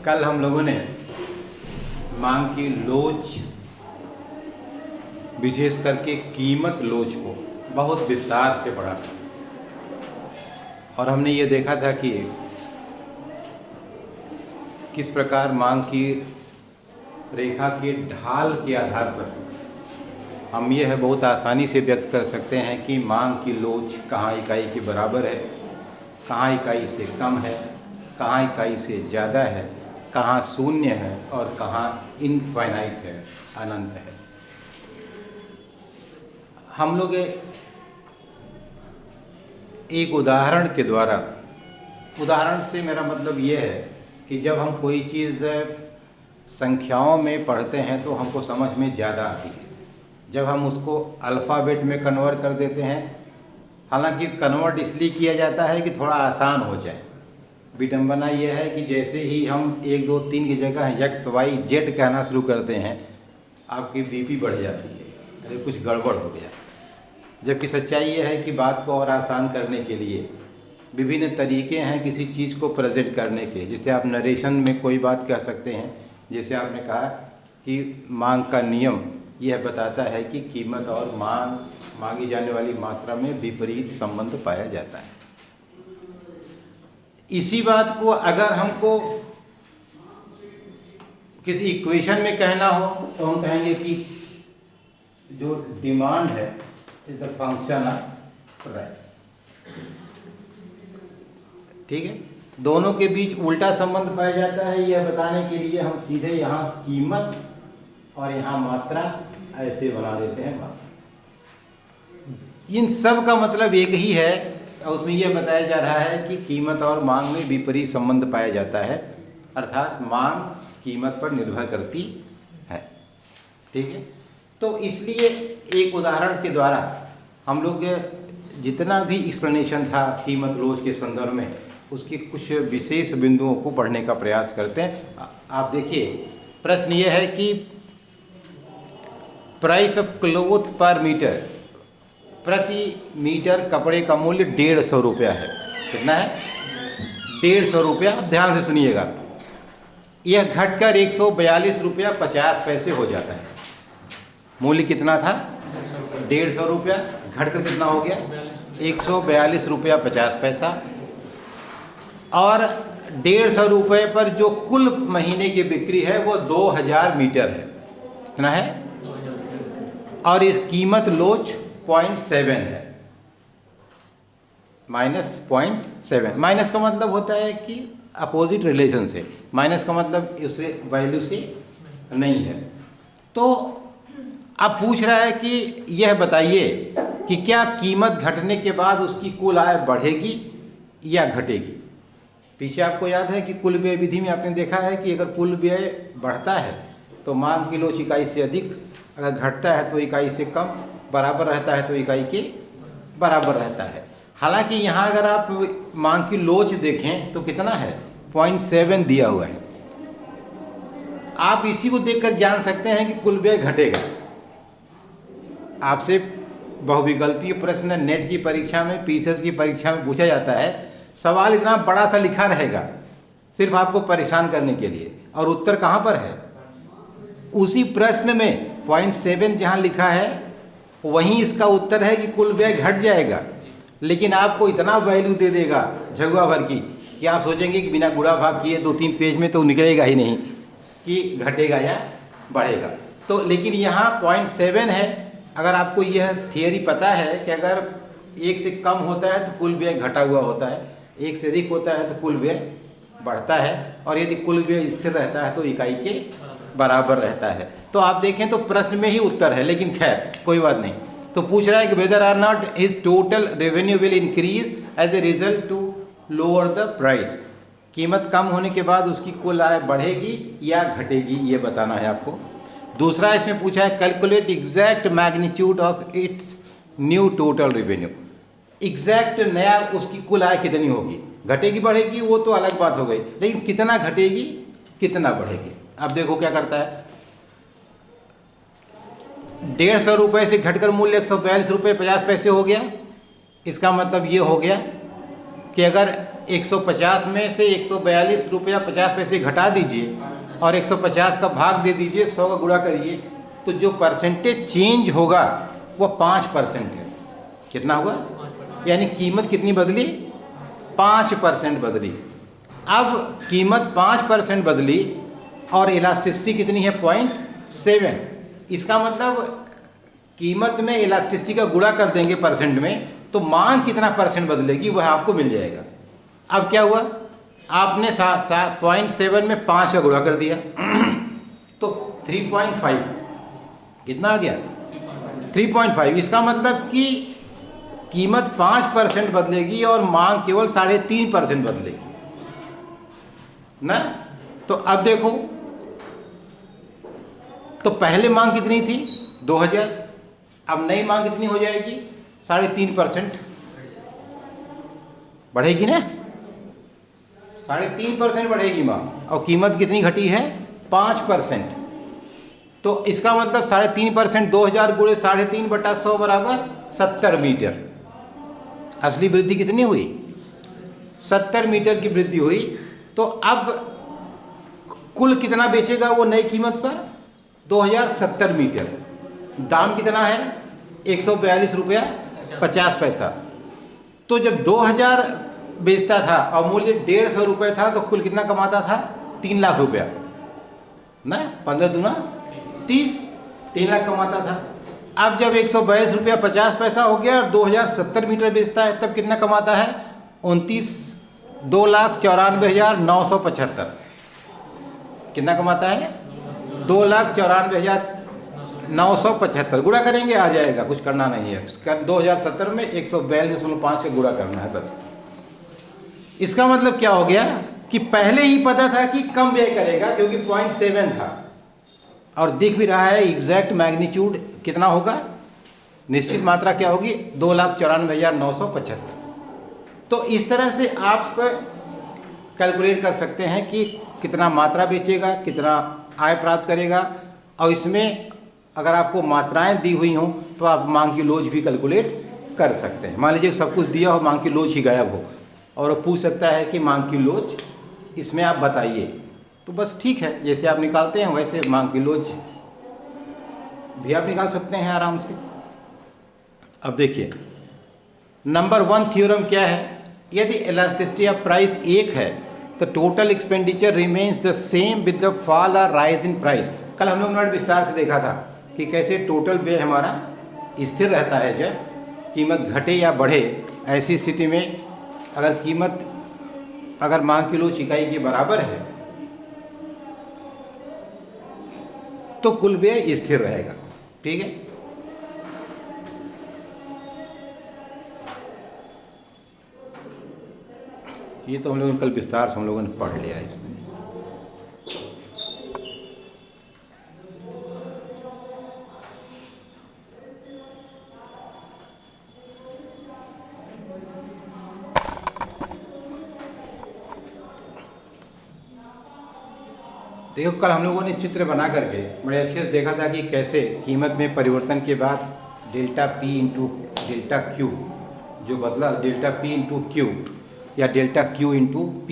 कल हम लोगों ने मांग की लोच, विशेष करके कीमत लोच को बहुत विस्तार से पढ़ा था और हमने ये देखा था कि किस प्रकार मांग की रेखा के ढाल के आधार पर हम यह बहुत आसानी से व्यक्त कर सकते हैं कि मांग की लोच कहाँ इकाई के बराबर है, कहाँ इकाई से कम है, कहाँ इकाई से ज़्यादा है, कहाँ शून्य है और कहाँ इनफाइनाइट है, अनंत है। हम लोग एक उदाहरण के द्वारा, उदाहरण से मेरा मतलब ये है कि जब हम कोई चीज़ संख्याओं में पढ़ते हैं तो हमको समझ में ज़्यादा आती है। जब हम उसको अल्फ़ाबेट में कन्वर्ट कर देते हैं, हालांकि कन्वर्ट इसलिए किया जाता है कि थोड़ा आसान हो जाए। विडंबना यह है कि जैसे ही हम 1 2 3 की जगह एक्स वाई जेड कहना शुरू करते हैं, आपकी बीपी बढ़ जाती है, अरे कुछ गड़बड़ हो गया। जबकि सच्चाई यह है कि बात को और आसान करने के लिए विभिन्न तरीके हैं किसी चीज़ को प्रेजेंट करने के। जैसे आप नरेशन में कोई बात कह सकते हैं, जैसे आपने कहा कि मांग का नियम यह बताता है कि कीमत और मांगी जाने वाली मात्रा में विपरीत संबंध पाया जाता है। इसी बात को अगर हमको किसी इक्वेशन में कहना हो तो हम कहेंगे कि जो डिमांड है is the function of price. ठीक है, दोनों के बीच उल्टा संबंध पाया जाता है। यह बताने के लिए हम सीधे यहाँ कीमत और यहाँ मात्रा ऐसे बना देते हैं मात्रा। इन सब का मतलब एक ही है, उसमें यह बताया जा रहा है कि कीमत और मांग में विपरीत संबंध पाया जाता है, अर्थात मांग कीमत पर निर्भर करती है। ठीक है, तो इसलिए एक उदाहरण के द्वारा हम लोग जितना भी एक्सप्लेनेशन था कीमत लोच के संदर्भ में, उसके कुछ विशेष बिंदुओं को पढ़ने का प्रयास करते हैं। आप देखिए, प्रश्न यह है कि प्राइस ऑफ क्लोथ पर मीटर, प्रति मीटर कपड़े का मूल्य 150 रुपया है। कितना है? 150 रुपया। ध्यान से सुनिएगा, यह घटकर 142 रुपया 50 पैसे हो जाता है। मूल्य कितना था? 150 रुपया, घटकर कितना हो गया? 142 रुपया 50 पैसा। और 150 रुपये पर जो कुल महीने की बिक्री है वो 2000 मीटर है। कितना है? और इस कीमत लोच 0.7 है, -0.7। माइनस का मतलब होता है कि अपोजिट रिलेशन से, माइनस का मतलब उसे वैल्यू से नहीं है। तो अब पूछ रहा है कि यह बताइए कि क्या कीमत घटने के बाद उसकी कुल आय बढ़ेगी या घटेगी। पीछे आपको याद है कि कुल व्यय विधि में आपने देखा है कि अगर कुल व्यय बढ़ता है तो मांग की लोच इकाई से अधिक, अगर घटता है तो इकाई से कम, बराबर रहता है तो इकाई के बराबर रहता है। हालांकि यहाँ अगर आप मांग की लोच देखें तो कितना है? 0.7 दिया हुआ है। आप इसी को देखकर जान सकते हैं कि कुल व्यय घटेगा। आपसे बहुविकल्पीय प्रश्न नेट की परीक्षा में, पीसीएस की परीक्षा में पूछा जाता है, सवाल इतना बड़ा सा लिखा रहेगा सिर्फ आपको परेशान करने के लिए, और उत्तर कहाँ पर है? उसी प्रश्न में 0.7 जहाँ लिखा है वहीं इसका उत्तर है कि कुल व्यय घट जाएगा। लेकिन आपको इतना वैल्यू दे देगा झगुआ भर की कि आप सोचेंगे कि बिना गुणा भाग किए 2-3 पेज में तो निकलेगा ही नहीं कि घटेगा या बढ़ेगा। तो लेकिन यहाँ 0.7 है। अगर आपको यह थियरी पता है कि अगर 1 से कम होता है तो कुल व्यय घटा हुआ होता है, 1 से अधिक होता है तो कुल व्यय बढ़ता है, और यदि कुल व्यय स्थिर रहता है तो इकाई के बराबर रहता है। तो आप देखें तो प्रश्न में ही उत्तर है, लेकिन खैर कोई बात नहीं। तो पूछ रहा है कि whether or not his total revenue will increase as a result to lower the price. कीमत कम होने के बाद उसकी कुल आय बढ़ेगी या घटेगी, ये बताना है आपको। दूसरा इसमें पूछा है calculate exact magnitude of its new total revenue. Exact नया उसकी कुल आय कितनी होगी, घटेगी बढ़ेगी वो तो अलग बात हो गई, लेकिन कितना घटेगी कितना बढ़ेगी। अब देखो क्या करता है, 150 रुपये से घटकर मूल्य 142 रुपये 50 पैसे हो गया। इसका मतलब ये हो गया कि अगर 150 में से 142 रुपया 50 पैसे घटा दीजिए और 150 का भाग दे दीजिए, 100 का गुणा करिए, तो जो परसेंटेज चेंज होगा वो 5% है। कितना हुआ? यानी कीमत कितनी बदली? 5% बदली। अब कीमत 5% बदली और इलास्टिसिटी कितनी है? 0.7। इसका मतलब कीमत में इलास्टिसिटी का गुणा कर देंगे परसेंट में, तो मांग कितना परसेंट बदलेगी वह आपको मिल जाएगा। अब क्या हुआ? आपने 0.7 में 5 का गुणा कर दिया तो 3.5 कितना आ गया? 3.5। इसका मतलब कि कीमत 5% बदलेगी और मांग केवल 3.5% बदलेगी ना। तो अब देखो, तो पहले मांग कितनी थी? 2000। अब नई मांग कितनी हो जाएगी? 3.5% बढ़ेगी ना। 3.5% बढ़ेगी मांग और कीमत कितनी घटी है? 5%। तो इसका मतलब 3.5%, 2000 गुणे 3.5/100 बराबर 70 मीटर। असली वृद्धि कितनी हुई? 70 मीटर की वृद्धि हुई। तो अब कुल कितना बेचेगा वो नई कीमत पर? 2070 मीटर। दाम कितना है? 142 रुपया 50 पैसा। तो जब 2000 बेचता था और मूल्य 150 रुपये था तो कुल कितना कमाता था? 3 लाख रुपया ना। 15 दूना 30, 3 लाख कमाता था। अब जब 142 रुपया 50 पैसा हो गया और 2070 मीटर बेचता है तब कितना कमाता है? 2,94,975। कितना कमाता है? 2,94,975। गुणा करेंगे आ जाएगा, कुछ करना नहीं है। 2070 में 142.5 से गुणा करना है बस। इसका मतलब क्या हो गया कि पहले ही पता था कि कम व्यय करेगा क्योंकि 0.7 था और दिख भी रहा है एग्जैक्ट मैग्नीट्यूड कितना होगा, निश्चित मात्रा क्या होगी? 2,94,975। तो इस तरह से आप कैलकुलेट कर सकते हैं कि कितना मात्रा बेचेगा, कितना आय प्राप्त करेगा। और इसमें अगर आपको मात्राएं दी हुई हों तो आप मांग की लोच भी कैलकुलेट कर सकते हैं। मान लीजिए सब कुछ दिया हो, मांग की लोच ही गायब हो और वो पूछ सकता है कि मांग की लोच इसमें आप बताइए, तो बस ठीक है, जैसे आप निकालते हैं वैसे मांग की लोच भी आप निकाल सकते हैं आराम से। अब देखिए नंबर 1 थ्योरम क्या है? यदि इलास्टिसिटी ऑफ प्राइस 1 है तो total expenditure remains the same with the fall और राइज इन प्राइस। कल हम लोग ने विस्तार से देखा था कि कैसे टोटल व्यय हमारा स्थिर रहता है जब कीमत घटे या बढ़े। ऐसी स्थिति में अगर कीमत अगर मांग की लोच इकाई के बराबर है तो कुल व्यय स्थिर रहेगा। ठीक है, ये तो हम लोगों ने कल विस्तार से हम लोगों ने पढ़ लिया इसमें। देखो कल हम लोगों ने चित्र बना करके बड़े अच्छे से देखा था कि कैसे कीमत में परिवर्तन के बाद delta P into delta Q जो बदला, डेल्टा P इंटू Q या डेल्टा Q इंटू P,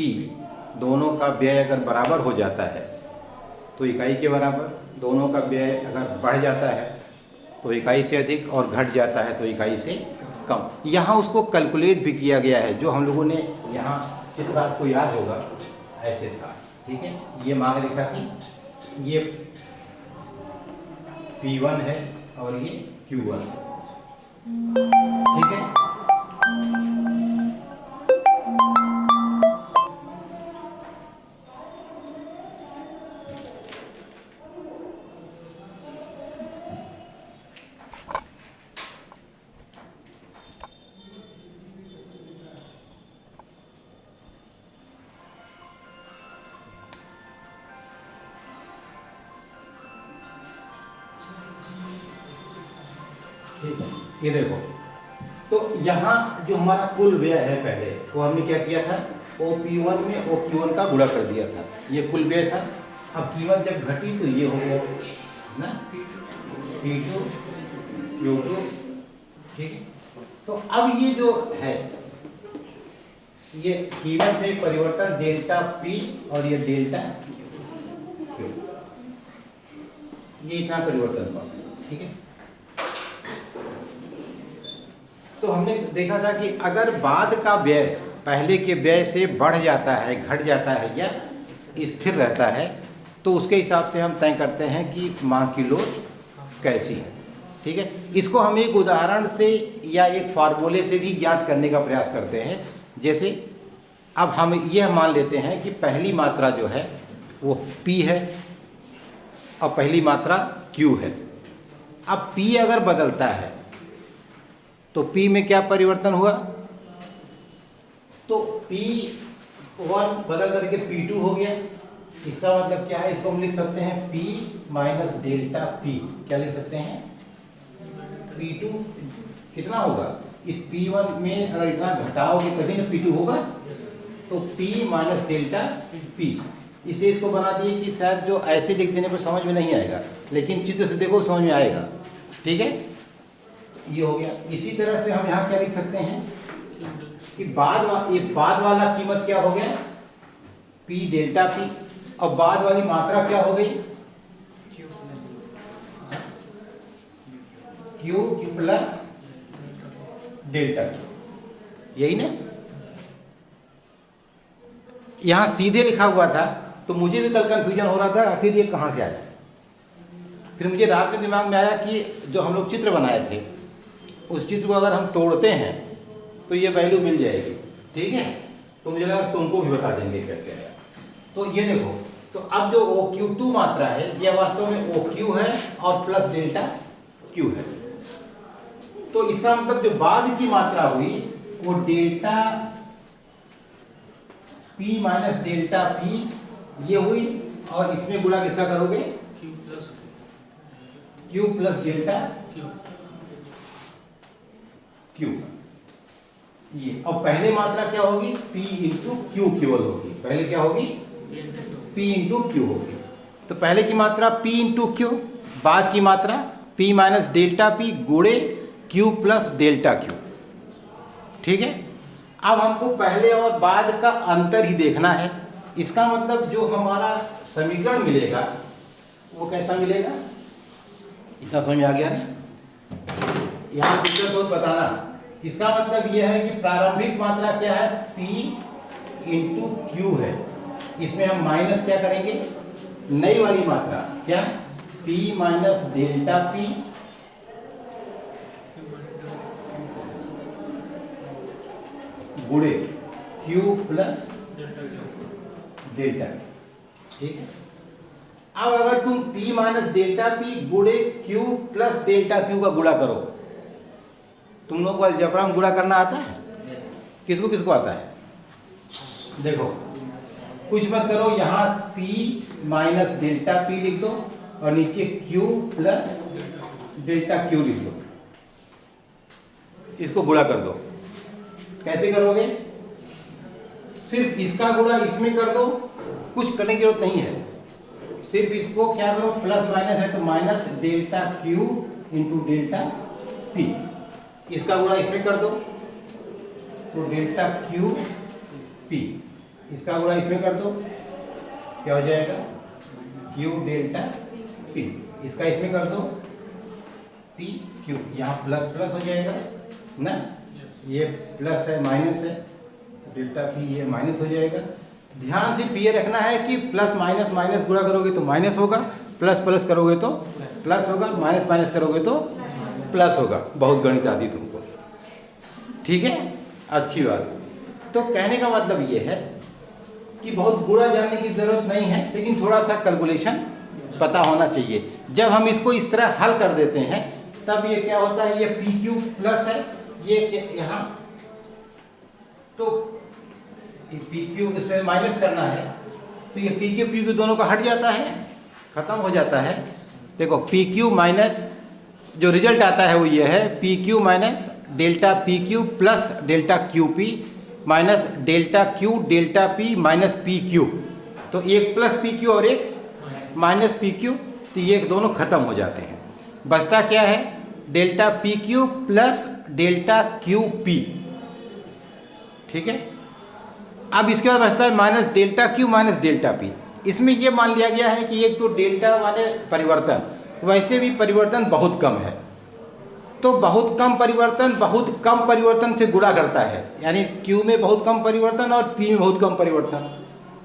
दोनों का व्यय अगर बराबर हो जाता है तो इकाई के बराबर, दोनों का व्यय अगर बढ़ जाता है तो इकाई से अधिक और घट जाता है तो इकाई से कम। यहाँ उसको कैलकुलेट भी किया गया है। जो हम लोगों ने यहाँ चित्र आपको याद होगा ऐसे था। ठीक है, ये मांग रेखा थी, ये P1 है और ये Q1। ठीक है, ये देखो तो यहाँ जो हमारा कुल व्यय है पहले तो हमने क्या किया था, OP1 में OQ1 का गुणा कर दिया था, ये कुल व्यय था। अब कीमत जब घटी तो ये हो गया ना P2 Q2। ठीक है, तो अब ये जो है ये कीमत में परिवर्तन डेल्टा पी और ये डेल्टा क्यू, ये इतना परिवर्तन हुआ। ठीक है, तो हमने देखा था कि अगर बाद का व्यय पहले के व्यय से बढ़ जाता है, घट जाता है या स्थिर रहता है, तो उसके हिसाब से हम तय करते हैं कि माह की लोच कैसी है। ठीक है, इसको हम एक उदाहरण से या एक फार्मूले से भी ज्ञात करने का प्रयास करते हैं। जैसे अब हम यह मान लेते हैं कि पहली मात्रा जो है वो P है और पहली मात्रा Q है। अब P अगर बदलता है तो P में क्या परिवर्तन हुआ, तो P1 बदल करके P2 हो गया। इसका मतलब क्या है, इसको हम लिख सकते हैं P माइनस डेल्टा P। क्या लिख सकते हैं, P2 कितना होगा, इस P1 में अगर इतना घटाओगे तभी ना P2 होगा, तो P माइनस डेल्टा P। इसलिए इसको बना दिए कि शायद जो ऐसे लिख देने पर समझ में नहीं आएगा, लेकिन चित्र से देखो समझ में आएगा। ठीक है, ये हो गया। इसी तरह से हम यहाँ क्या लिख सकते हैं कि बाद वाला कीमत क्या हो गया, P डेल्टा P, और बाद वाली मात्रा क्या हो गई, Q प्लस डेल्टा Q। यही ना, यहां सीधे लिखा हुआ था तो मुझे भी कल कंफ्यूजन हो रहा था आखिर ये कहां से आया। फिर मुझे रात में दिमाग में आया कि जो हम लोग चित्र बनाए थे उस चित्र को अगर हम तोड़ते हैं तो ये वैल्यू मिल जाएगी। ठीक है, तो मुझे लगा तुमको भी बता देंगे कैसे आया। तो ये देखो, तो अब जो OQ2 मात्रा है यह वास्तव में OQ है और प्लस डेल्टा Q है। तो इसका मतलब जो बाद की मात्रा हुई वो delta P minus delta P ये हुई, और इसमें गुणा किसका करोगे, Q प्लस डेल्टा Q। ये और पहले मात्रा क्या होगी, P इंटू Q केवल होगी। पहले क्या होगी, P इंटू Q होगी। तो पहले की मात्रा P इंटू Q, बाद की मात्रा P माइनस डेल्टा P गुणे Q प्लस डेल्टा Q। ठीक है, अब हमको पहले और बाद का अंतर ही देखना है। इसका मतलब जो हमारा समीकरण मिलेगा वो कैसा मिलेगा, इतना समझ आ गया ना। यहाँ पिक्चर को बताना, इसका मतलब यह है कि प्रारंभिक मात्रा क्या है, P इंटू Q है। इसमें हम माइनस क्या करेंगे, नई वाली मात्रा क्या, P माइनस डेल्टा P गुणे Q प्लस डेल्टा Q। ठीक है, अब अगर तुम P माइनस डेल्टा P गुणे Q प्लस डेल्टा Q का गुणा करो, तुम लोग को अलजेब्रा में गुणा करना आता है, किसको किसको आता है, देखो कुछ मत करो, यहाँ P माइनस डेल्टा P लिख दो और नीचे Q प्लस डेल्टा Q लिख दो, इसको गुणा कर दो। कैसे करोगे, सिर्फ इसका गुणा इसमें कर दो, कुछ करने की जरूरत नहीं है। सिर्फ इसको क्या करो, प्लस माइनस है तो minus delta Q into delta P, इसका गुणा इसमें कर दो तो डेल्टा Q P, इसका गुणा इसमें कर दो क्या हो जाएगा, Q डेल्टा P, इसका इसमें कर दो P Q, यहाँ प्लस प्लस हो जाएगा ना, ये प्लस है माइनस है तो डेल्टा P ये माइनस हो जाएगा। ध्यान से ये रखना है कि प्लस माइनस माइनस गुणा करोगे तो माइनस होगा, प्लस प्लस करोगे तो प्लस होगा, माइनस माइनस करोगे तो प्लस होगा। बहुत गणित आदि तुमको, ठीक है, अच्छी बात। तो कहने का मतलब ये है कि बहुत गुणा जानने की जरूरत नहीं है, लेकिन थोड़ा सा कैलकुलेशन पता होना चाहिए। जब हम इसको इस तरह हल कर देते हैं तब ये क्या होता है, ये PQ प्लस है, ये यहाँ तो PQ इसमें माइनस करना है तो ये PQ PQ दोनों का हट जाता है, खत्म हो जाता है। देखो PQ माइनस जो रिजल्ट आता है वो ये है, PQ minus delta PQ plus delta QP minus delta Q delta P minus PQ। तो एक प्लस PQ और एक माइनस PQ, तो ये दोनों खत्म हो जाते हैं। बचता क्या है, delta PQ plus delta QP। ठीक है, अब इसके बाद बचता है minus delta Q minus delta P. इसमें ये मान लिया गया है कि एक तो डेल्टा माने परिवर्तन, वैसे भी परिवर्तन बहुत कम है, तो बहुत कम परिवर्तन से गुणा करता है, यानी Q में बहुत कम परिवर्तन और P में बहुत कम परिवर्तन।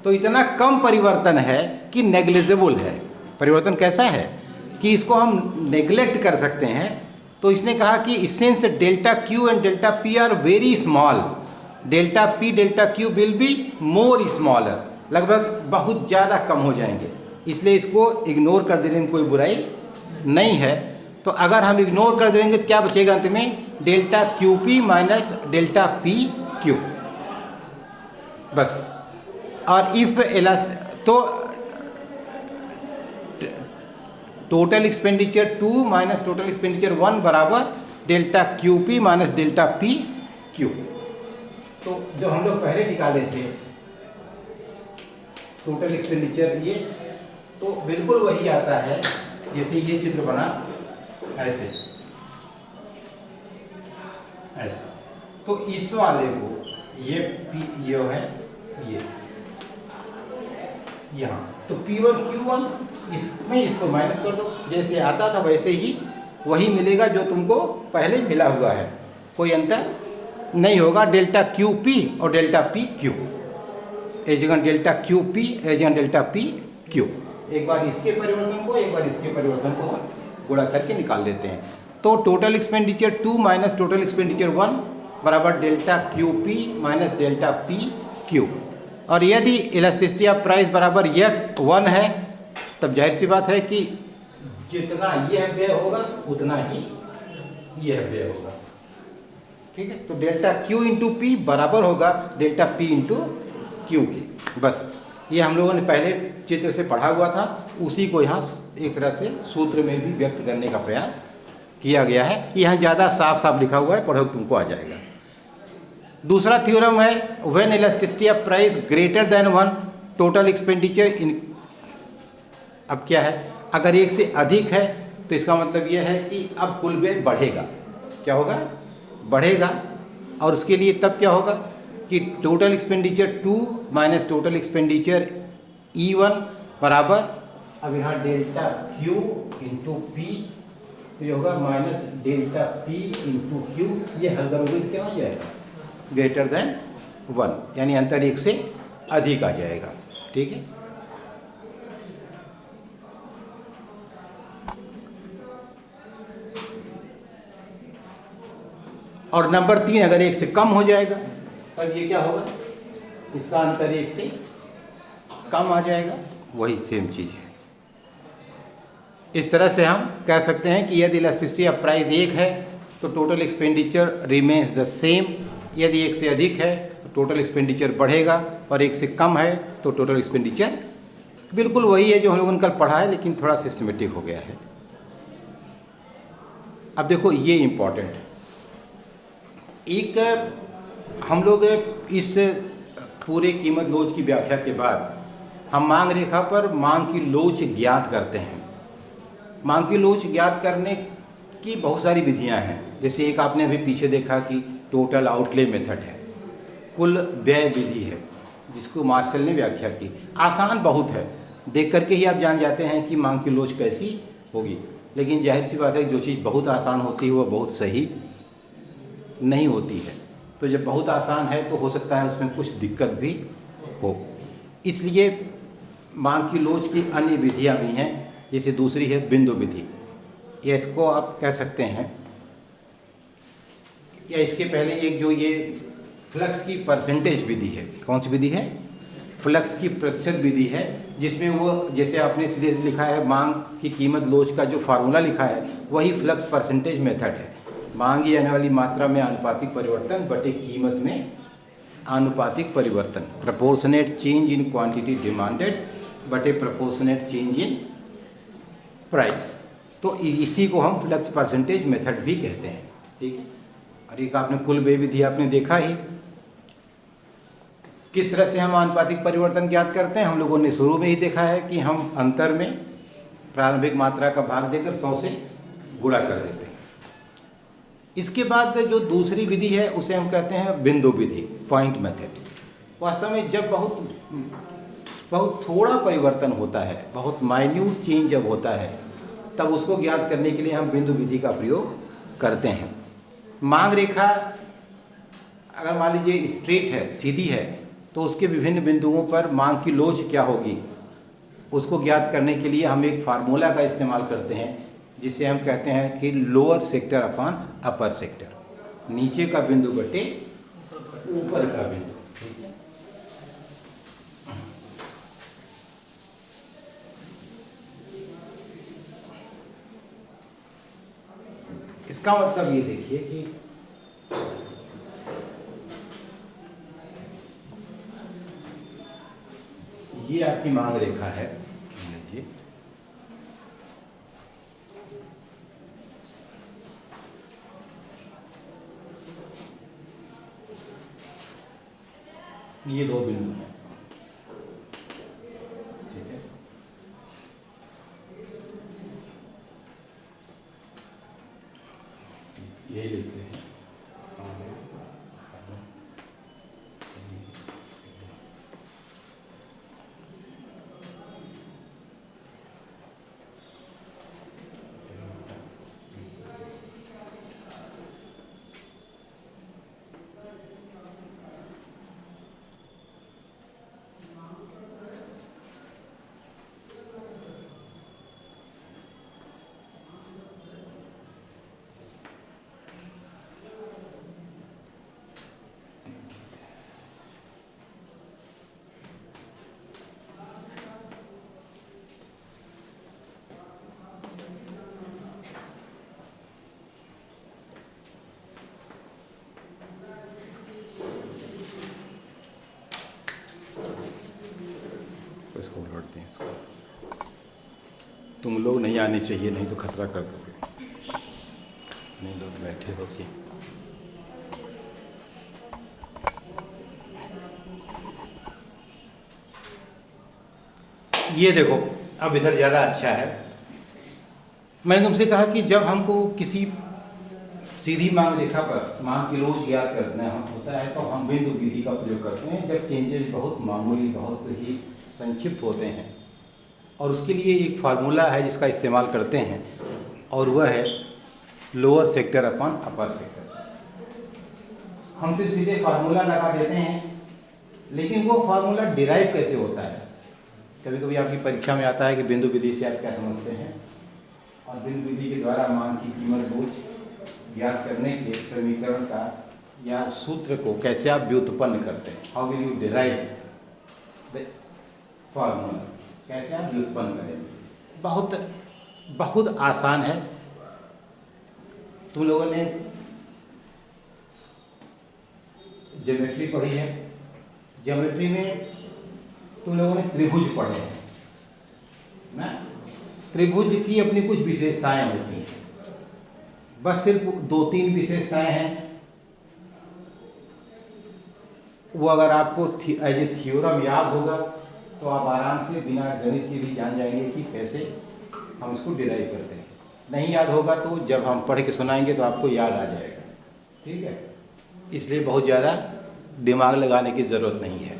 तो इतना कम परिवर्तन है कि नेग्लिजिबल है। परिवर्तन कैसा है कि इसको हम नेग्लेक्ट कर सकते हैं। तो इसने कहा कि since delta Q and delta P are very small, delta P delta Q will be more smaller, लगभग बहुत ज़्यादा कम हो जाएंगे, इसलिए इसको इग्नोर कर देने में कोई बुराई नहीं है। तो अगर हम इग्नोर कर देंगे तो क्या बचेगा अंत में? Delta Q P minus delta P Q, बस। और इफ तो total expenditure 2 minus total expenditure 1 बराबर delta Q P minus delta P Q. तो जो हम लोग पहले निकाले थे टोटल एक्सपेंडिचर, ये तो बिल्कुल वही आता है जैसे ये चित्र बना ऐसे ऐसे। तो इस वाले को ये पी ये है ये यहाँ, तो P1 Q1 इसमें इसको माइनस कर दो, जैसे आता था वैसे ही वही मिलेगा जो तुमको पहले मिला हुआ है, कोई अंतर नहीं होगा। डेल्टा क्यू पी और डेल्टा पी क्यू, एक जगह डेल्टा क्यू पी एक जगह डेल्टा पी क्यू। एक बार इसके परिवर्तन को एक बार इसके परिवर्तन को गुणा करके निकाल लेते हैं। तो total expenditure 2 minus total expenditure 1 बराबर delta Q P minus delta P Q. और यदि इलास्टिसिटी ऑफ प्राइस बराबर यह 1 है, तब जाहिर सी बात है कि जितना यह व्यय होगा उतना ही यह व्यय होगा, ठीक है। तो डेल्टा क्यू इंटू पी बराबर होगा डेल्टा पी इंटू क्यू की। बस ये हम लोगों ने पहले चित्र से पढ़ा हुआ था, उसी को यहाँ एक तरह से सूत्र में भी व्यक्त करने का प्रयास किया गया है। यहाँ ज़्यादा साफ साफ लिखा हुआ है, पढ़ो तुमको आ जाएगा। दूसरा थ्योरम है when elasticity of price greater than 1 total expenditure in. अब क्या है, अगर एक से अधिक है तो इसका मतलब यह है कि अब कुल व्यय बढ़ेगा। क्या होगा? बढ़ेगा। और उसके लिए तब क्या होगा कि total expenditure 2 minus total expenditure E1 बराबर, अब यहाँ डेल्टा Q इंटू पी, तो ये होगा minus delta P into Q. ये हल करोगे तो क्या हो जाएगा? ग्रेटर देन 1, यानी अंतर एक से अधिक आ जाएगा, ठीक है। और नंबर 3, अगर एक से कम हो जाएगा तब ये क्या होगा? इसका अंतर एक से कम आ जाएगा, वही सेम चीज़ है। इस तरह से हम कह सकते हैं कि यदि इलास्टिसिटी ऑफ प्राइस 1 है तो total expenditure remains the same, यदि एक से अधिक है तो टोटल एक्सपेंडिचर बढ़ेगा, और एक से कम है तो टोटल एक्सपेंडिचर बिल्कुल वही है जो हम लोगों ने कल पढ़ा है, लेकिन थोड़ा सिस्टमेटिक हो गया है। अब देखो ये इम्पॉर्टेंट है, एक हम लोग इस पूरे कीमत लोच की व्याख्या के बाद हम मांग रेखा पर मांग की लोच ज्ञात करते हैं। मांग की लोच ज्ञात करने की बहुत सारी विधियां हैं। जैसे एक आपने अभी पीछे देखा कि टोटल आउटले मेथड है, कुल व्यय विधि है, जिसको मार्शल ने व्याख्या की। आसान बहुत है, देख करके ही आप जान जाते हैं कि मांग की लोच कैसी होगी। लेकिन जाहिर सी बात है जो चीज़ बहुत आसान होती है वो बहुत सही नहीं होती है। तो जब बहुत आसान है तो हो सकता है उसमें कुछ दिक्कत भी हो। इसलिए मांग की लोच की अन्य विधियां भी हैं, जैसे दूसरी है बिंदु विधि। या इसको आप कह सकते हैं, या इसके पहले एक जो ये फ्लक्स की परसेंटेज विधि है। कौन सी विधि है? फ्लक्स की प्रतिशत विधि है, जिसमें वो जैसे आपने सीधे से लिखा है मांग की कीमत लोच का जो फार्मूला लिखा है वही फ्लक्स परसेंटेज मेथड है। मांगी जाने वाली मात्रा में आनुपातिक परिवर्तन बटे कीमत में आनुपातिक परिवर्तन, proportionate change in quantity demanded बटे प्रोपोर्शनेट चेंज इन प्राइस। तो इसी को हम फ्लक्स परसेंटेज मेथड भी कहते हैं, ठीक है। और एक आपने कुल व्यय विधि आपने देखा ही, किस तरह से हम आनुपातिक परिवर्तन ज्ञात करते हैं। हम लोगों ने शुरू में ही देखा है कि हम अंतर में प्रारंभिक मात्रा का भाग देकर 100 से गुणा कर देते हैं। इसके बाद जो दूसरी विधि है उसे हम कहते हैं बिंदु विधि, पॉइंट मेथड। वास्तव में जब बहुत थोड़ा परिवर्तन होता है, बहुत माइन्यूट चेंज जब होता है, तब उसको ज्ञात करने के लिए हम बिंदु विधि का प्रयोग करते हैं। मांग रेखा अगर मान लीजिए स्ट्रेट है, सीधी है, तो उसके विभिन्न बिंदुओं पर मांग की लोच क्या होगी उसको ज्ञात करने के लिए हम एक फार्मूला का इस्तेमाल करते हैं, जिसे हम कहते हैं कि लोअर सेक्टर अपॉन अपर सेक्टर, नीचे का बिंदु बटे ऊपर का बिंदु। इसका मतलब ये देखिए कि ये आपकी मांग रेखा है, ये दो बिंदु हैं, ठीक है। यही लिखते हैं। इसको उलटते हैं, इसको तुम लोग नहीं आने चाहिए, नहीं तो खतरा कर दोगे। नहीं लोग बैठे हो कि ये देखो, अब इधर ज़्यादा अच्छा है। मैंने तुमसे कहा कि जब हमको किसी सीधी मांग रेखा पर मांग की लोच ज्ञात करना होता है तो हम बिंदु विधि का प्रयोग करते हैं, जब चेंजेस बहुत मामूली, बहुत ही संक्षिप्त होते हैं। और उसके लिए एक फार्मूला है जिसका इस्तेमाल करते हैं, और वह है लोअर सेक्टर अपॉन अपर सेक्टर। हम सिर्फ सीधे फार्मूला लगा देते हैं, लेकिन वो फार्मूला डिराइव कैसे होता है। कभी कभी आपकी परीक्षा में आता है कि बिंदु विधि से आप क्या समझते हैं, और बिंदु विधि के द्वारा मान की कीमत लोच ज्ञात करने के समीकरण का या सूत्र को कैसे आप व्युत्पन्न करते हैं, how will you derive the formula, कैसे आप व्युत्पन्न करेंगे। बहुत आसान है। तुम लोगों ने ज्योमेट्री पढ़ी है, ज्योमेट्री में तुम लोगों ने त्रिभुज पढ़े हैं ना। त्रिभुज की अपनी कुछ विशेषताएं होती हैं, बस सिर्फ 2-3 विशेषताएं हैं। वो अगर आपको एज ए थ्योरम याद होगा तो आप आराम से बिना गणित के भी जान जाएंगे कि कैसे हम इसको डिराइव करते हैं। नहीं याद होगा तो जब हम पढ़ के सुनाएंगे तो आपको याद आ जाएगा, ठीक है। इसलिए बहुत ज़्यादा दिमाग लगाने की ज़रूरत नहीं है।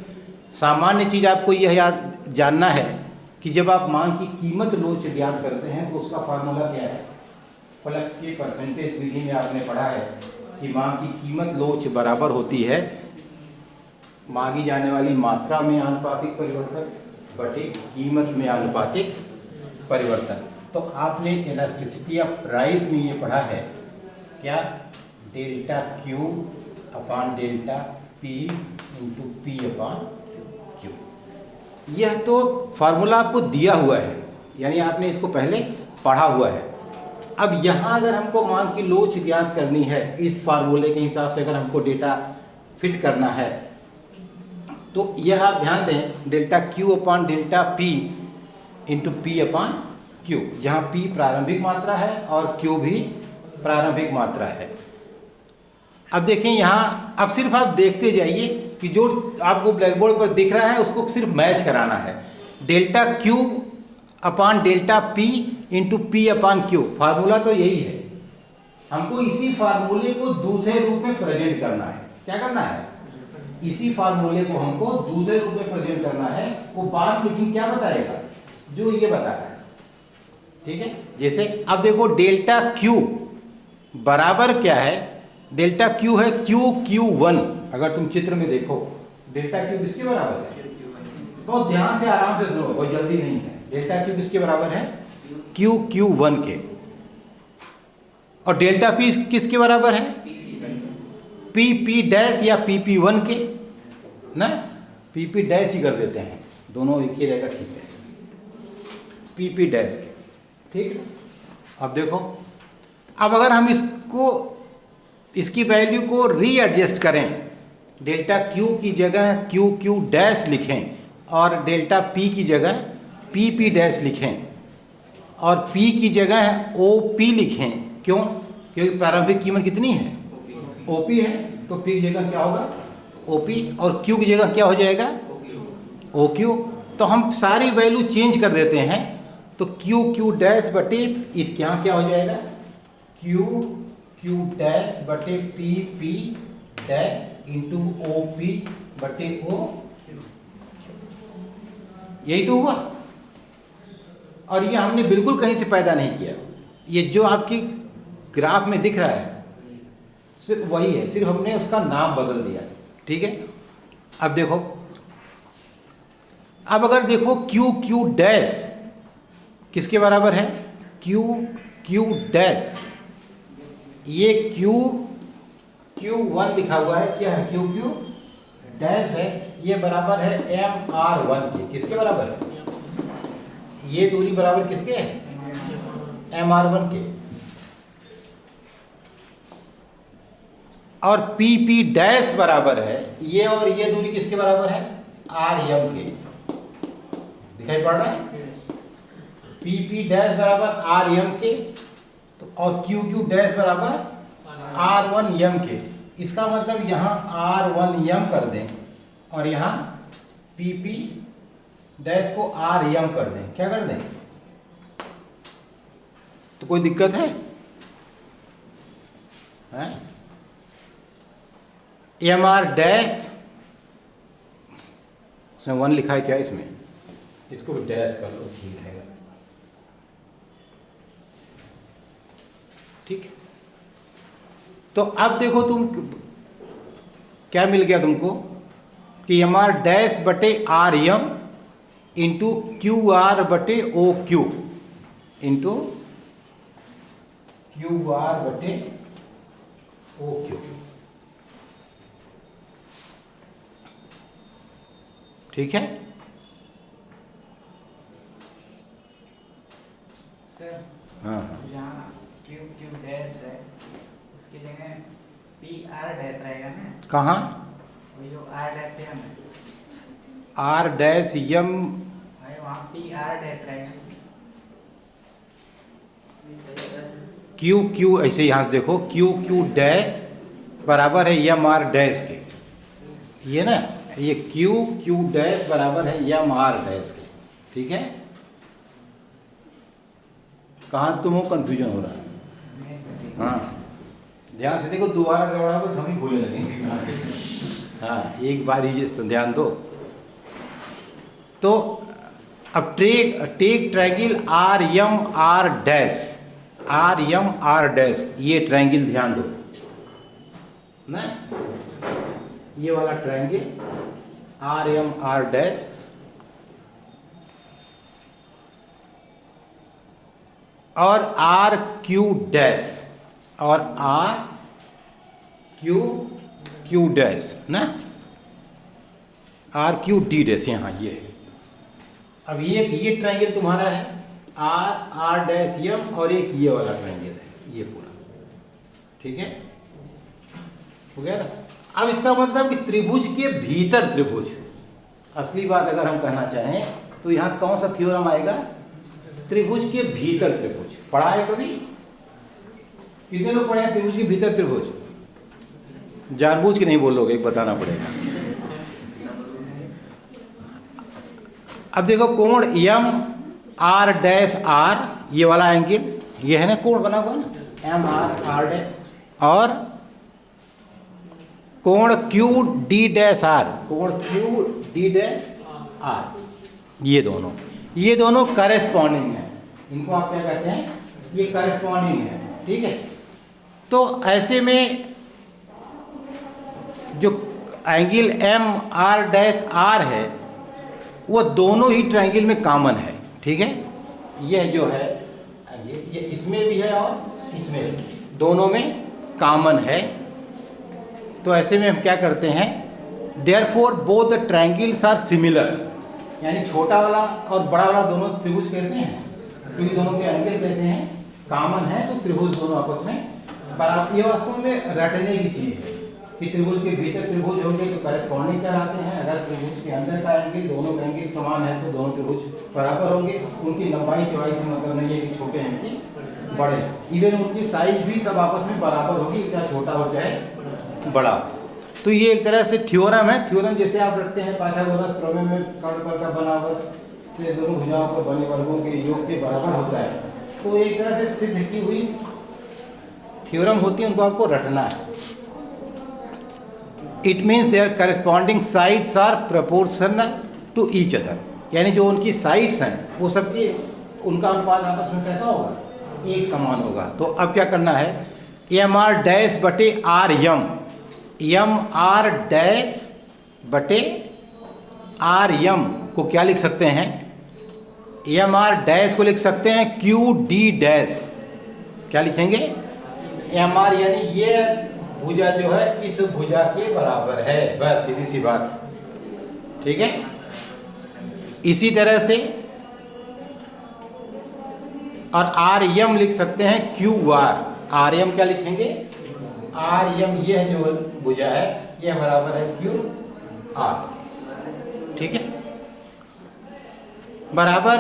सामान्य चीज़ आपको यह याद जानना है कि जब आप मांग की कीमत लोच ज्ञात करते हैं तो उसका फार्मूला क्या है। फ्लक्स के परसेंटेज विधि में आपने पढ़ा है कि मांग की कीमत लोच बराबर होती है मांगी जाने वाली मात्रा में आनुपातिक परिवर्तन बटे कीमत में आनुपातिक परिवर्तन। तो आपने इलास्टिसिटी ऑफ प्राइस में ये पढ़ा है क्या, delta Q upon delta P into P upon Q. यह तो फार्मूला आपको दिया हुआ है, यानी आपने इसको पहले पढ़ा हुआ है। अब यहाँ अगर हमको मांग की लोच ज्ञात करनी है, इस फार्मूले के हिसाब से अगर हमको डेटा फिट करना है, तो यह आप ध्यान दें, delta Q upon delta P into P upon Q, जहाँ पी प्रारंभिक मात्रा है और क्यू भी प्रारंभिक मात्रा है। अब देखें यहाँ, अब सिर्फ आप देखते जाइए कि जो आपको ब्लैक बोर्ड पर दिख रहा है उसको सिर्फ मैच कराना है। Delta Q upon delta P into P upon Q, formula तो यही है। हमको इसी फार्मूले को दूसरे रूप में प्रेजेंट करना है। क्या करना है, इसी फार्मूले को हमको दूसरे रूप में प्रेजेंट करना है, वो बात लेकिन क्या बताएगा, जो ये बता रहा है। ठीक है, जैसे अब देखो डेल्टा क्यू बराबर क्या है, डेल्टा क्यू है QQ1। अगर तुम चित्र में देखो डेल्टा क्यू किसके बराबर है, तो ध्यान से आराम से सुनो, कोई जल्दी नहीं है। डेल्टा क्यू किसके बराबर है, QQ1 के। और डेल्टा पी किसके बराबर है, PP डैश या PP1 के ना, PP डैश ही कर देते हैं, दोनों एक ही रहेगा, ठीक है, PP डैश के। ठीक है, अब देखो, अब अगर हम इसकी वैल्यू को रीएडजस्ट करें, डेल्टा क्यू की जगह QQ डैश लिखें और डेल्टा P की जगह PP डैश लिखें और P की जगह OP लिखें। क्यों, क्योंकि प्रारंभिक कीमत कितनी है, OP है, तो P की जगह क्या होगा, OP, और Q की जगह क्या हो जाएगा, OQ। तो हम सारी वैल्यू चेंज कर देते हैं, तो QQ डैश बटे इस यहाँ क्या हो जाएगा, QQ डैश बटे PP डैश इंटू OP बटे O, यही तो हुआ। और ये हमने बिल्कुल कहीं से पैदा नहीं किया, ये जो आपकी ग्राफ में दिख रहा है सिर्फ वही है, सिर्फ हमने उसका नाम बदल दिया। ठीक है, अब देखो, अब अगर देखो QQ डैश किसके बराबर है, QQ डैश, ये QQ1 लिखा हुआ है, क्या है, QQ डैश है, ये बराबर है MR1 के। किसके बराबर है, ये दूरी बराबर किसके है, MR1 के। और PP डैश बराबर है, ये और ये दूरी किसके बराबर है, RM के। दिखाई पड़ रहा है, PP डैश बराबर RM के, तो और QQ डैश बराबर R1M के। इसका मतलब यहाँ R1M कर दें और यहाँ PP डैश को RM कर दें, क्या कर दें, तो कोई दिक्कत है, MR डैश, इसमें 1 लिखा है क्या, इसमें इसको डैश कर लो, ठीक रहेगा। ठीक है, तो अब देखो तुम क्या मिल गया तुमको, कि MR डैश बटे RM इंटू QR बटे OQ इंटू QR बटे OQ। ठीक है सर, हाँ, जहाँ QQ डैश है उसकी जगह PR डैश रहेगा ना, कहाँ, वो जो R डैश है ना, R डैश M, वहाँ PR डैश रहेगा। QQ, ऐसे यहाँ से देखो, QQ डैश बराबर है MR डैश के, ये ना, ये QQ डैश बराबर है MR डैश के। ठीक है, कहाँ तुम हो, कंफ्यूजन हो रहा है। हाँ, ध्यान से देखो, दोबारा गड़बड़ा को हम ही भूलने लगेंगे। हाँ, एक बार ही ध्यान दो। तो अब take triangle RMR dash, RMR dash, ये ट्रायंगल ध्यान दो ना, ये वाला ट्रायंगल RMR डैश, और RQ डैश, और RQ डैश ना, RQD डैश, यहाँ ये है। अब ये ट्रायंगल तुम्हारा है R डैश M, और एक ये वाला ट्रायंगल है, ये पूरा। ठीक है, हो गया ना। अब इसका मतलब कि त्रिभुज के भीतर त्रिभुज, असली बात अगर हम कहना चाहें तो यहाँ कौन सा थ्योरम आएगा, त्रिभुज के भीतर त्रिभुज। पढ़ा है कभी, कितने लोग पढ़े हैं त्रिभुज के भीतर त्रिभुज, जानबूझ के नहीं बोलोगे, बताना पड़ेगा। अब देखो कोण MR डैश R, ये वाला एंगल, ये है ना कोण बना हुआ ना, MR R डैश, और कोण क्यू डी डैश आर, कोण क्यू डी डैश आर, ये दोनों करेस्पॉन्डिंग है। इनको आप क्या कहते हैं, ये करेस्पॉन्डिंग है, ठीक है। तो ऐसे में जो angle M R dash R है वो दोनों ही ट्रायंगल में कॉमन है, ठीक है। यह जो है ये इसमें भी है और इसमें भी, दोनों में कॉमन है। तो ऐसे में हम क्या करते हैं, therefore both the triangles are similar, यानी छोटा वाला और बड़ा वाला दोनों त्रिभुज कैसे हैं, क्योंकि दोनों के एंगल कैसे हैं, कॉमन है, तो त्रिभुज दोनों आपस में बराबर। ये वास्तव में रटने की चीज़ है कि त्रिभुज के भीतर त्रिभुज होंगे तो करेस्पॉन्डिंग कहलाते हैं। अगर त्रिभुज के अंदर का एंगल, दोनों का एंगल समान है तो दोनों त्रिभुज बराबर होंगे। उनकी लंबाई चौड़ाई से मतलब नहीं है कि छोटे हैं कि बड़े, इवन उनकी साइज भी सब आपस में बराबर होगी, चाहे छोटा हो चाहे बड़ा। तो ये एक तरह से थ्योरम है। थ्योरम जैसे आप रखते हैं पाइथागोरस प्रमेय में, कर्ण का बनावट से दोनों भुजाओं पर बने वर्गों के योग के बराबर होता है, तो एक तरह से सिद्ध की हुई थ्योरम होती है, उनको आपको रटना है। It means their corresponding sides are proportional to each other, यानी जो उनकी साइड्स हैं वो सबके, उनका अनुपात आपस में कैसा होगा, एक समान होगा। तो अब क्या करना है, एम आर डैश बटे R M, M R dash बटे आर यम को क्या लिख सकते हैं, एम आर डैश को लिख सकते हैं क्यू डी डैश। क्या लिखेंगे, एम आर यानी ये भुजा जो है इस भुजा के बराबर है, बस सीधी सी बात, ठीक है। इसी तरह से और आर यम लिख सकते हैं क्यू आर, आर यम क्या लिखेंगे, आर यम यह जो भुजा है यह बराबर है क्यू आर, ठीक है। बराबर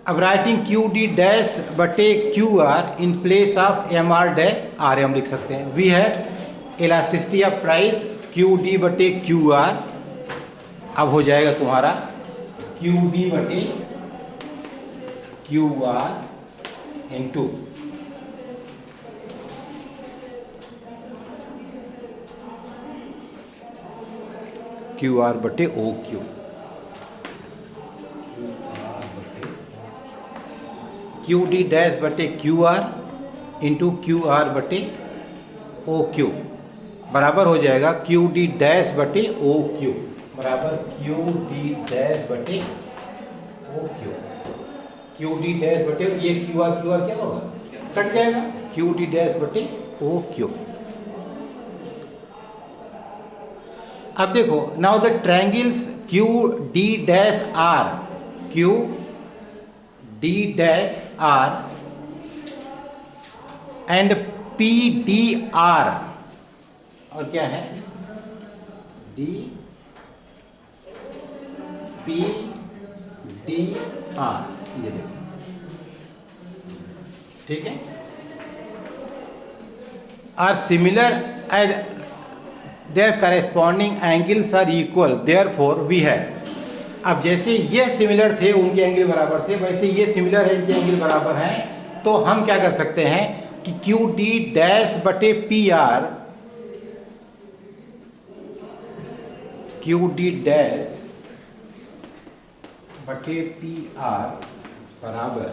अब राइटिंग क्यू डी डैश बटे Q R in place of M R dash R M लिख सकते हैं। We have elasticity of price Q D बटे क्यू आर, अब हो जाएगा तुम्हारा क्यू डी बटे Q R into Q R बटे O Q, Q D dash बटे Q R into Q R बटे ओ क्यू बराबर हो जाएगा क्यू डी डैश बटे ओ क्यू, बराबर क्यू डी डैश बटे O Q, Q D dash बटे ये क्यू आर क्या होगा, कट जाएगा, क्यू डी डैश बटे ओ क्यू। अब देखो, now the triangles Q D dash R, Q D dash R and P D R, और क्या है डी पी डी आर, ये देखो, ठीक है, are similar as their corresponding angles are equal, therefore we have. अब जैसे ये सिमिलर थे, उनके एंगल बराबर थे, वैसे ये सिमिलर है, इनके एंगल बराबर हैं, तो हम क्या कर सकते हैं कि क्यू डी डैश बटे P R, Q D dash बटे पी आर बराबर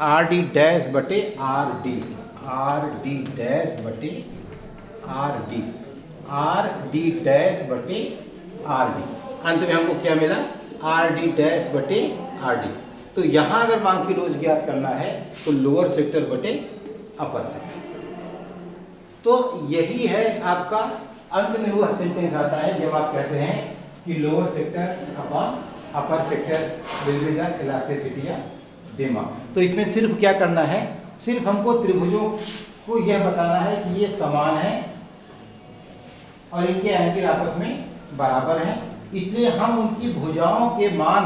आर डी डैश बटे R D, R D dash बटे R D, R D dash बटे आर डी। अंत में हमको क्या मिला, आर डी डैश बटे आर डी। तो यहाँ अगर मांग की रोज ज्ञात करना है तो लोअर सेक्टर बटे अपर सेक्टर। तो यही है आपका अंत में हुआ सेंटेंस आता है जब आप कहते हैं कि lower sector upon upper sector will be the elasticity of demand. तो इसमें सिर्फ क्या करना है, सिर्फ हमको त्रिभुजों को यह बताना है कि ये समान है और इनके एंगल आपस में बराबर हैं, इसलिए हम उनकी भुजाओं के मान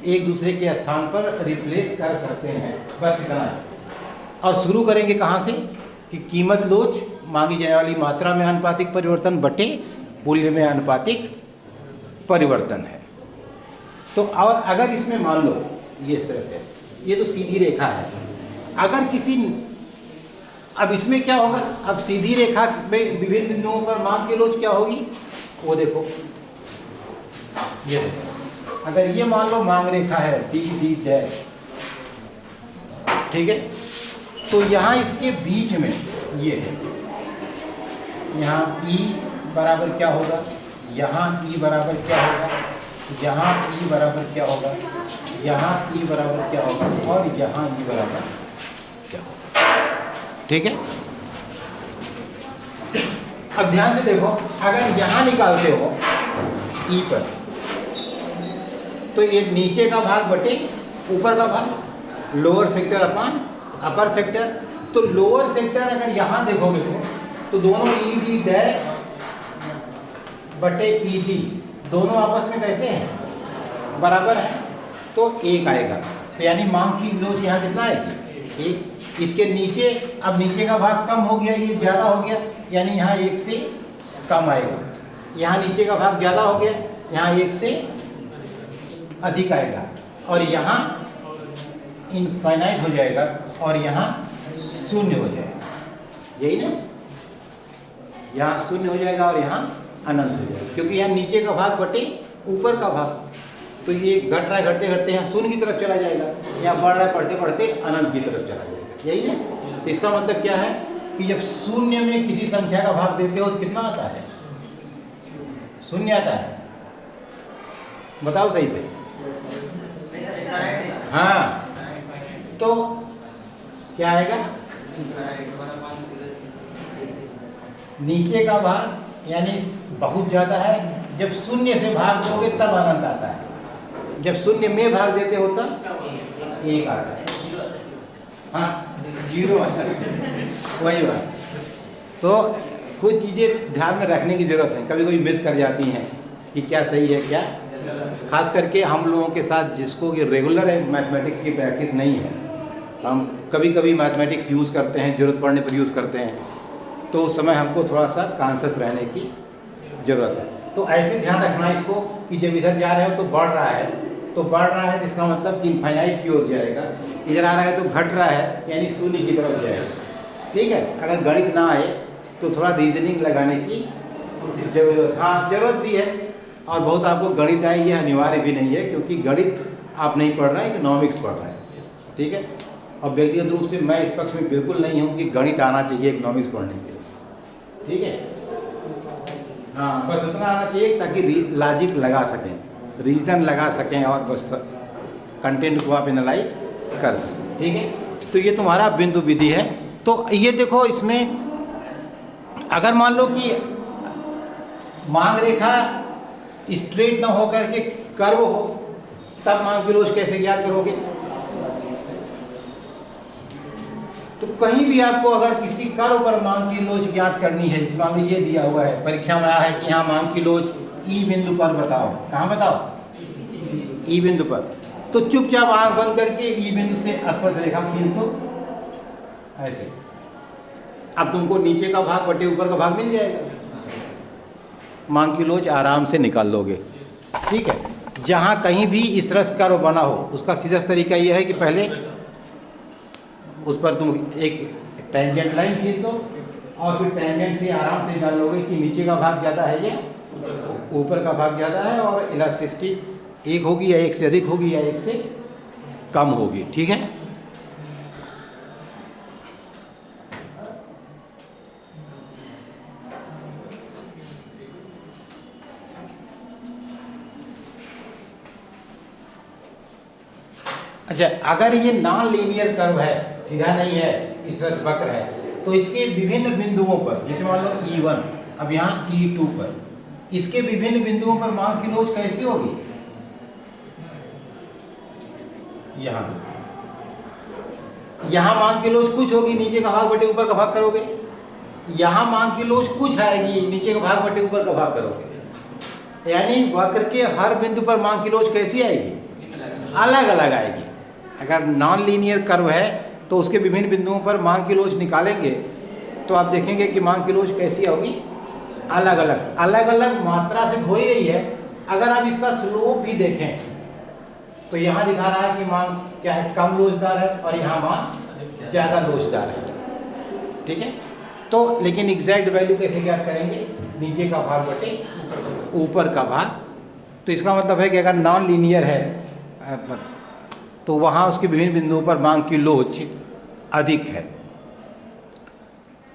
एक दूसरे के स्थान पर रिप्लेस कर सकते हैं, बस इतना है। और शुरू करेंगे कहाँ से कि कीमत लोच मांगी जाने वाली मात्रा में आनुपातिक परिवर्तन बटे मूल्य में आनुपातिक परिवर्तन है। तो और अगर इसमें मान लो ये इस तरह से, ये तो सीधी रेखा है, अगर किसी अब इसमें क्या होगा, अब सीधी रेखा में विभिन्न बिंदुओं पर मांग की लोच क्या होगी, वो देखो, ये देखो, अगर ये मान लो मांग रेखा है डी डी डैश, ठीक है, तो यहाँ इसके बीच में ये है, यहाँ E बराबर क्या होगा, यहाँ E बराबर क्या होगा, यहाँ E बराबर क्या होगा, यहाँ E बराबर क्या होगा, और यहाँ E बराबर क्या होगा, ठीक है। अब ध्यान से देखो, अगर यहाँ निकालते हो E पर, तो ये नीचे का भाग बटे ऊपर का भाग, लोअर सेक्टर अपॉन अपर सेक्टर। तो लोअर सेक्टर अगर यहाँ देखोगे तो दोनों ई डी डैश बटे ई डी दोनों आपस में कैसे हैं, बराबर है, तो एक आएगा। तो यानी मांग की लोच यहाँ कितना आएगी, एक। इसके नीचे, अब नीचे का भाग कम हो गया, ये ज़्यादा हो गया, यानी यहाँ एक से कम आएगा। यहाँ नीचे का भाग ज़्यादा हो गया, यहाँ एक से अधिक आएगा, और यहाँ इनफाइनाइट हो जाएगा, और यहाँ शून्य हो जाएगा, यही ना, यहाँ शून्य हो जाएगा और यहाँ अनंत हो जाएगा, क्योंकि यहाँ नीचे का भाग बटे ऊपर का भाग, तो ये घट रहा है, घटते घटते यहाँ शून्य की तरफ चला जाएगा, यहाँ बढ़ रहा है, पढ़ते पढ़ते अनंत की तरफ चला जाएगा, यही ना। तो इसका मतलब क्या है कि जब शून्य में किसी संख्या का भाग देते हो तो कितना आता है, शून्य आता है, बताओ सही से। हाँ, तो क्या आएगा, नीचे का भाग यानी बहुत ज़्यादा है, जब शून्य से भाग दोगे तब अनंत आता है, जब शून्य में भाग देते हो तब एक आता है, हाँ जीरो आता है, वही बात। तो कुछ चीज़ें ध्यान में रखने की ज़रूरत है, कभी कभी मिस कर जाती हैं कि क्या सही है क्या, खास करके हम लोगों के साथ जिसको कि रेगुलर है मैथमेटिक्स की प्रैक्टिस नहीं है, हम कभी कभी मैथमेटिक्स यूज़ करते हैं, ज़रूरत पड़ने पर यूज़ करते हैं, तो उस समय हमको थोड़ा सा कॉन्शियस रहने की ज़रूरत है। तो ऐसे ध्यान रखना इसको कि जब इधर जा रहे हो तो बढ़ रहा है, तो बढ़ रहा है तो इसका मतलब कि इनफाइनाइट की ओर जाएगा, इधर आ रहा है तो घट रहा है यानी शून्य की तरफ जाएगा, ठीक है। अगर गणित ना आए तो थोड़ा रीजनिंग लगाने की ज़रूरत, हाँ ज़रूरत भी है, और बहुत आपको गणित आए ये अनिवार्य भी नहीं है, क्योंकि गणित आप नहीं पढ़ रहे हैं, इकोनॉमिक्स पढ़ रहे हैं, ठीक है। और व्यक्तिगत रूप से मैं इस पक्ष में बिल्कुल नहीं हूँ कि गणित आना चाहिए इकोनॉमिक्स पढ़ने के लिए, ठीक है, हाँ बस उतना आना चाहिए ताकि लॉजिक लगा सकें, रीज़न लगा सकें, और बस कंटेंट को आप एनालाइज कर सकें, ठीक है। तो ये तुम्हारा बिंदु विधि है। तो ये देखो, इसमें अगर मान लो कि मांग रेखा स्ट्रेट ना हो करके कर्व हो, तब मांग की लोच कैसे ज्ञात करोगे। तो कहीं भी आपको अगर किसी कर्व पर मांग की लोच ज्ञात करनी है, इस मामले ये दिया हुआ है, परीक्षा में आया है कि यहाँ मांग की लोच ई बिंदु पर बताओ, कहाँ बताओ, ई बिंदु पर, तो चुपचाप आंख बंद करके ई बिंदु से स्पर्श रेखा खींच दो ऐसे, अब तुमको नीचे का भाग बटे ऊपर का भाग मिल जाएगा, मांग की लोच आराम से निकाल लोगे, ठीक है। जहाँ कहीं भी इस तरह से कर्व बना हो, उसका सीधा तरीका यह है कि पहले उस पर तुम एक टेंजेंट लाइन खींच दो, और फिर टेंजेंट से आराम से जान लोगे कि नीचे का भाग ज़्यादा है या ऊपर का भाग ज़्यादा है, और इलास्टिसिटी एक होगी या एक से अधिक होगी या एक से कम होगी, ठीक है। अच्छा, अगर ये नॉन लीनियर कर्व है, सीधा नहीं है, इस तरह से वक्र है, तो इसके विभिन्न बिंदुओं पर, जैसे मान लो E1, अब यहाँ E2 पर, इसके विभिन्न बिंदुओं पर मांग की लोच कैसी होगी, यहाँ मांग की लोच कुछ होगी, नीचे का भाग बटे ऊपर का भाग करोगे, यहाँ मांग की लोच कुछ आएगी, नीचे का भाग बटे ऊपर का भाग करोगे, यानी वक्र के हर बिंदु पर मांग की लोच कैसी आएगी, अलग अलग आएगी। अगर नॉन लीनियर कर्व है तो उसके विभिन्न बिंदुओं पर मांग की लोच निकालेंगे तो आप देखेंगे कि मांग की लोच कैसी होगी, अलग अलग, अलग अलग मात्रा से हो ही रही है। अगर आप इसका स्लोप भी देखें तो यहाँ दिखा रहा है कि मांग क्या है, कम लोचदार है, और यहाँ मांग ज़्यादा लोचदार है, ठीक है। तो लेकिन एग्जैक्ट वैल्यू कैसे ज्ञात करेंगे? नीचे का भाग बटे ऊपर का भाग। तो इसका मतलब है कि अगर नॉन लीनियर है तो वहाँ उसके विभिन्न बिंदुओं पर मांग की लोच अधिक है,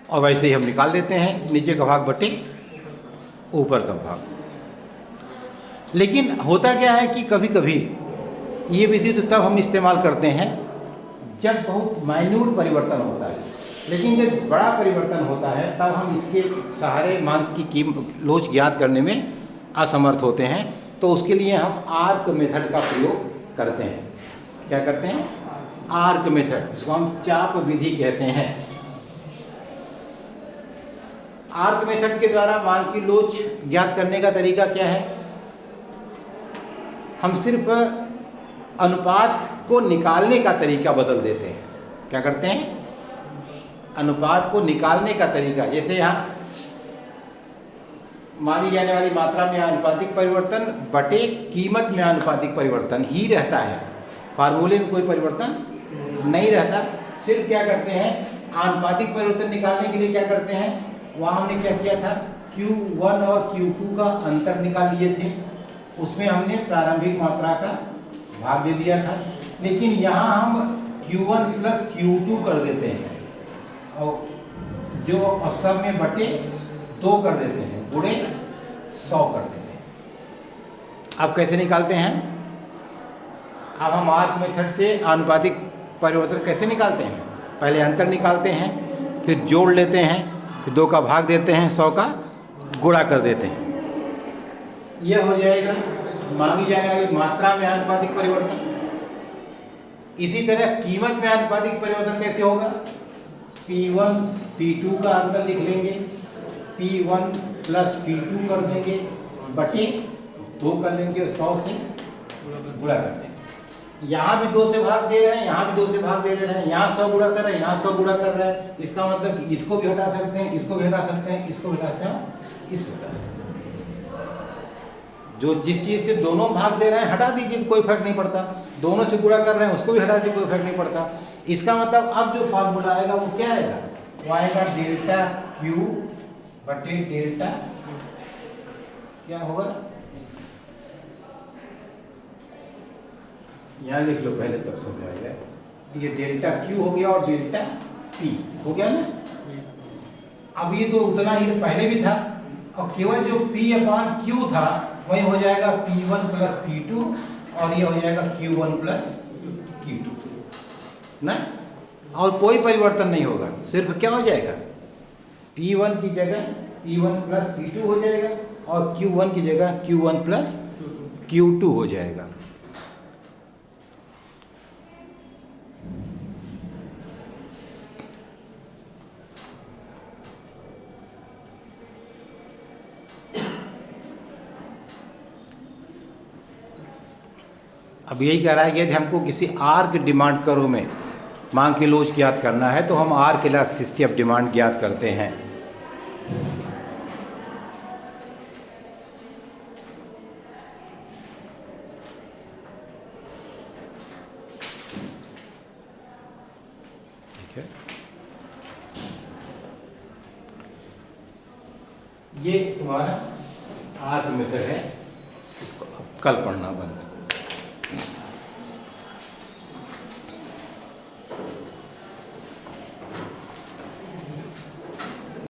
और वैसे ही हम निकाल लेते हैं नीचे का भाग बटे ऊपर का भाग। लेकिन होता क्या है कि कभी कभी ये विधि तो तब हम इस्तेमाल करते हैं जब बहुत माइन्यूट परिवर्तन होता है, लेकिन जब बड़ा परिवर्तन होता है तब हम इसके सहारे मांग की लोच ज्ञात करने में असमर्थ होते हैं। तो उसके लिए हम आर्क मेथड का प्रयोग करते हैं। क्या करते हैं? आर्क मेथड, जिसको हम चाप विधि कहते हैं। आर्क मेथड के द्वारा मांग की लोच ज्ञात करने का तरीका क्या है? हम सिर्फ अनुपात को निकालने का तरीका बदल देते हैं। क्या करते हैं? अनुपात को निकालने का तरीका, जैसे यहाँ मानी जाने वाली मात्रा में आनुपातिक परिवर्तन बटे कीमत में आनुपातिक परिवर्तन ही रहता है, फार्मूले में कोई परिवर्तन नहीं रहता। सिर्फ क्या करते हैं, आनुपातिक परिवर्तन निकालने के लिए क्या करते हैं, वहाँ हमने क्या किया था, Q1 और Q2 का अंतर निकाल लिए थे, उसमें हमने प्रारंभिक मात्रा का भाग दे दिया था। लेकिन यहाँ हम Q1 प्लस Q2 कर देते हैं और जो सब में बटे 2 कर देते हैं, गुणे 100 कर देते हैं। अब कैसे निकालते हैं? अब हम आर्क मेथड से आनुपातिक परिवर्तन कैसे निकालते हैं? पहले अंतर निकालते हैं, फिर जोड़ लेते हैं, फिर 2 का भाग देते हैं, 100 का गुणा कर देते हैं। यह हो जाएगा मांगी जाने वाली मात्रा में आनुपातिक परिवर्तन। इसी तरह कीमत में आनुपातिक परिवर्तन कैसे होगा? P1 P2 का अंतर लिख लेंगे, P1 प्लस P2 कर देंगे, बटे 2 कर लेंगे, 100 से गुणा कर देंगे। यहाँ भी 2 से भाग दे रहे हैं, यहाँ भी 2 से भाग दे रहे हैं, यहाँ 100 गुणा कर रहे हैं, यहाँ 100 गुणा कर रहे हैं। इसका मतलब कि इसको भी हटा सकते हैं, इसको भी हटा सकते हैं, इसको भी हटा सकते हैं, इसको हटा सकते हैं। जो जिस चीज़ से दोनों भाग दे रहे हैं हटा दीजिए, कोई फर्क नहीं पड़ता। दोनों से गुणा कर रहे हैं, उसको भी हटा दीजिए, कोई फर्क नहीं पड़ता। इसका मतलब अब जो फार्मूला आएगा वो क्या आएगा? वो आएगा डेल्टा Q बटे डेल्टा, क्या होगा, यहाँ लिख लो पहले तब समझ आएगा। ये डेल्टा Q हो गया और डेल्टा P हो गया ना। अब ये तो उतना ही पहले भी था, और केवल जो P अपान Q था वही हो जाएगा P1 प्लस P2, और ये हो जाएगा Q1 प्लस Q2 ना, और कोई परिवर्तन नहीं होगा। सिर्फ क्या हो जाएगा, P1 की जगह P1 प्लस P2 हो जाएगा, और Q1 की जगह Q1 प्लस Q2 हो जाएगा। अब यही कह रहा है कि हमको किसी आर्क डिमांड करो में मांग की लोच ज्ञात करना है, तो हम आर्क इलास्टिसिटी ऑफ डिमांड ज्ञात करते हैं। ठीक है, ये तुम्हारा आर्क मेथड है, इसको अब कल पढ़ना बंद कर।